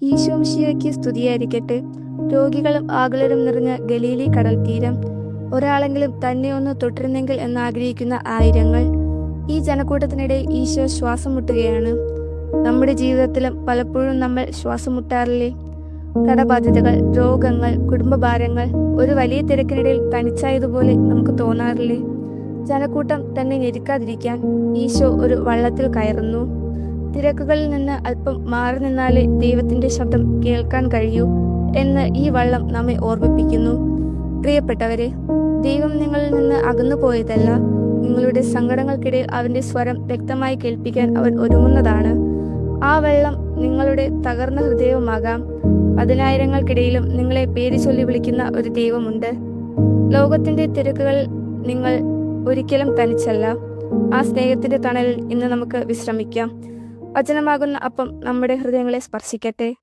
ഈശോ മിശിഹായ്ക്ക് സ്തുതിയായിരിക്കട്ടെ. രോഗികളും ആകുലരും നിറഞ്ഞ ഗലീലി കടൽ തീരം. ഒരാളെങ്കിലും തന്നെ ഒന്ന് തൊട്ടിരുന്നെങ്കിൽ എന്നാഗ്രഹിക്കുന്ന ആയിരങ്ങൾ. ഈ ജനക്കൂട്ടത്തിനിടയിൽ ഈശോ ശ്വാസം മുട്ടുകയാണ്. നമ്മുടെ ജീവിതത്തിലും പലപ്പോഴും നമ്മൾ ശ്വാസം മുട്ടാറില്ലേ? കടബാധ്യതകൾ, രോഗങ്ങൾ, കുടുംബഭാരങ്ങൾ, ഒരു വലിയ തിരക്കിനിടയിൽ തനിച്ചായതുപോലെ നമുക്ക് തോന്നാറില്ലേ? ജനക്കൂട്ടം തന്നെ ഞെരുക്കാതിരിക്കാൻ ഈശോ ഒരു വള്ളത്തിൽ കയറുന്നു. തിരക്കുകളിൽ നിന്ന് അല്പം മാറി നിന്നാലേ ദൈവത്തിന്റെ ശബ്ദം കേൾക്കാൻ കഴിയൂ എന്ന് ഈ വള്ളം നമ്മെ ഓർമ്മിപ്പിക്കുന്നു. പ്രിയപ്പെട്ടവരെ, ദൈവം നിങ്ങളിൽ നിന്ന് അകന്നു പോയതല്ല. നിങ്ങളുടെ സങ്കടങ്ങൾക്കിടയിൽ അവന്റെ സ്വരം വ്യക്തമായി കേൾപ്പിക്കാൻ അവൻ ഒരുങ്ങുന്നതാണ്. ആ വെള്ളം നിങ്ങളുടെ തകർന്ന ഹൃദയവുമാകാം. പതിനായിരങ്ങൾക്കിടയിലും നിങ്ങളെ പേര് ചൊല്ലി വിളിക്കുന്ന ഒരു ദൈവമുണ്ട്. ലോകത്തിന്റെ തിരക്കുകളിൽ നിങ്ങൾ ഒരിക്കലും തനിച്ചല്ല. ആ സ്നേഹത്തിന്റെ തണലിൽ ഇന്ന് നമുക്ക് വിശ്രമിക്കാം. വചനമാകുന്ന അപ്പം നമ്മുടെ ഹൃദയങ്ങളെ സ്പർശിക്കട്ടെ.